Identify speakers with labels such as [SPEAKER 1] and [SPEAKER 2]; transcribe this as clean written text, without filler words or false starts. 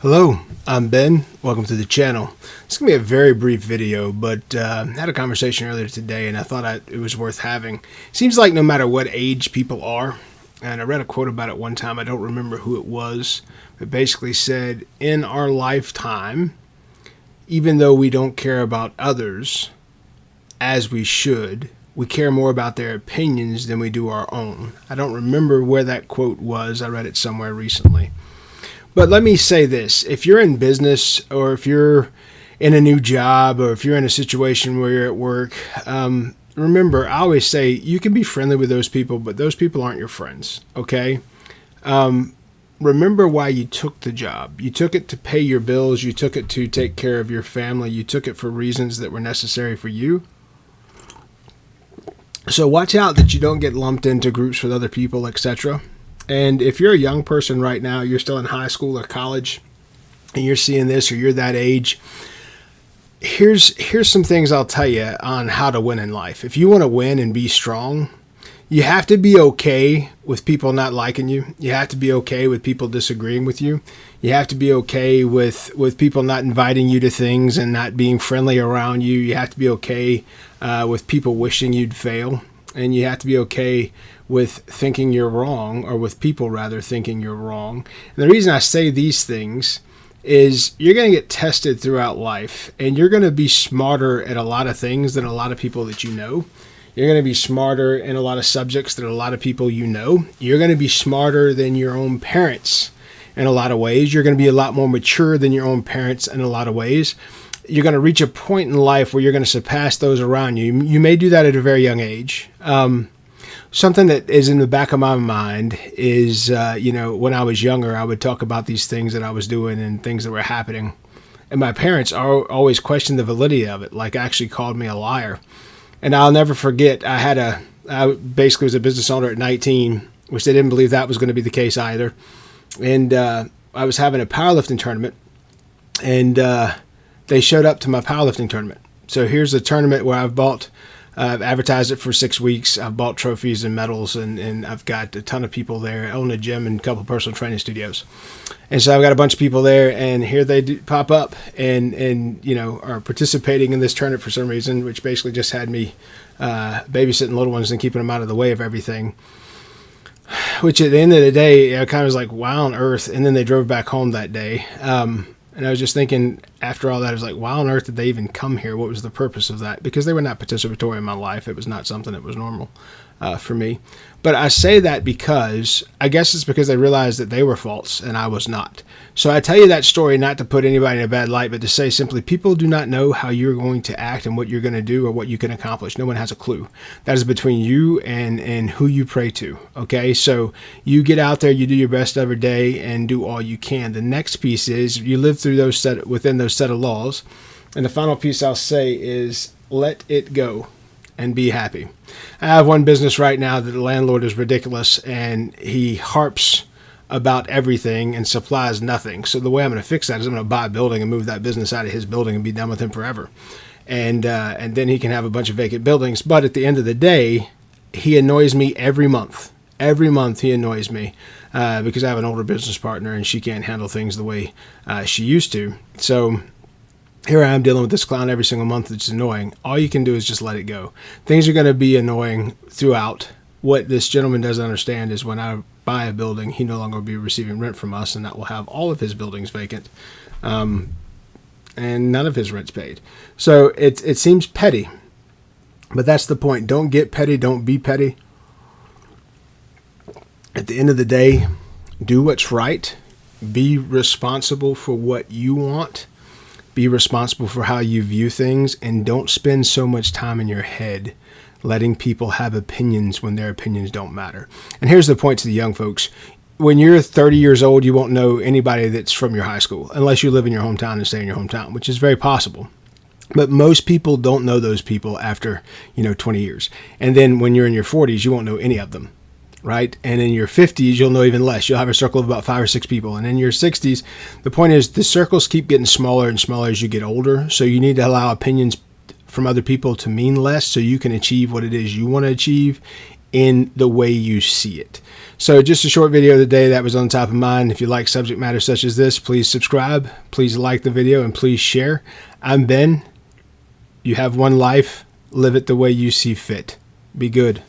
[SPEAKER 1] Hello, I'm Ben. Welcome to the channel. It's going to be a very brief video, but I had a conversation earlier today and I thought it was worth having. It seems like no matter what age people are, and I read a quote about it one time, I don't remember who it was, but basically said, in our lifetime, even though we don't care about others as we should, we care more about their opinions than we do our own. I don't remember where that quote was. I read it somewhere recently. But let me say this, if you're in business or if you're in a new job or if you're in a situation where you're at work, remember, I always say you can be friendly with those people, but those people aren't your friends, okay? Remember why you took the job. You took it to pay your bills. You took it to take care of your family. You took it for reasons that were necessary for you. So watch out that you don't get lumped into groups with other people, etc. And if you're a young person right now, you're still in high school or college, and you're seeing this or you're that age, here's some things I'll tell you on how to win in life. If you want to win and be strong, you have to be okay with people not liking you. You have to be okay with people disagreeing with you. You have to be okay with people not inviting you to things and not being friendly around you. You have to be okay with people wishing you'd fail. And you have to be okay with thinking you're wrong, or with people rather thinking you're wrong. And the reason I say these things is you're going to get tested throughout life, and you're going to be smarter at a lot of things than a lot of people that you know. You're going to be smarter in a lot of subjects than a lot of people you know. You're going to be smarter than your own parents in a lot of ways. You're going to be a lot more mature than your own parents in a lot of ways. You're going to reach a point in life where you're going to surpass those around you. You may do that at a very young age. Something that is in the back of my mind is, when I was younger, I would talk about these things that I was doing and things that were happening. And my parents always questioned the validity of it, like actually called me a liar. And I'll never forget, I basically was a business owner at 19, which they didn't believe that was going to be the case either. And I was having a powerlifting tournament, and they showed up to my powerlifting tournament. So here's a tournament where I've advertised it for 6 weeks. I've bought trophies and medals, and I've got a ton of people there. I own a gym and a couple personal training studios. And so I've got a bunch of people there, and here they pop up and are participating in this tournament for some reason, which basically just had me babysitting little ones and keeping them out of the way of everything. Which at the end of the day, I kind of was like, wow on earth. And then they drove back home that day. And I was just thinking, after all that, I was like, why on earth did they even come here? What was the purpose of that? Because they were not participatory in my life. It was not something that was normal for me. But I say that because, I guess it's because they realized that they were false and I was not. So I tell you that story not to put anybody in a bad light, but to say simply, people do not know how you're going to act and what you're going to do or what you can accomplish. No one has a clue. That is between you and who you pray to. Okay, so you get out there, you do your best every day and do all you can. The next piece is you live through within those set of laws. And the final piece I'll say is let it go and be happy. I have one business right now that the landlord is ridiculous, and he harps about everything and supplies nothing. So the way I'm going to fix that is I'm going to buy a building and move that business out of his building and be done with him forever. And then he can have a bunch of vacant buildings. But at the end of the day, he annoys me every month. Every month he annoys me because I have an older business partner and she can't handle things the way she used to. So here I am dealing with this clown every single month. It's annoying. All you can do is just let it go. Things are going to be annoying throughout. What this gentleman doesn't understand is when I buy a building, he no longer will be receiving rent from us, and that will have all of his buildings vacant, and none of his rent's paid. So it seems petty, but that's the point. Don't get petty. Don't be petty. At the end of the day, do what's right. Be responsible for what you want. Be responsible for how you view things, and don't spend so much time in your head letting people have opinions when their opinions don't matter. And here's the point to the young folks. When you're 30 years old, you won't know anybody that's from your high school unless you live in your hometown and stay in your hometown, which is very possible. But most people don't know those people after, 20 years. And then when you're in your 40s, you won't know any of them. Right? And in your 50s, you'll know even less. You'll have a circle of about 5 or 6 people. And in your 60s, the point is the circles keep getting smaller and smaller as you get older. So you need to allow opinions from other people to mean less so you can achieve what it is you want to achieve in the way you see it. So just a short video of the day that was on top of mind. If you like subject matter such as this, please subscribe, please like the video, and please share. I'm Ben. You have one life. Live it the way you see fit. Be good.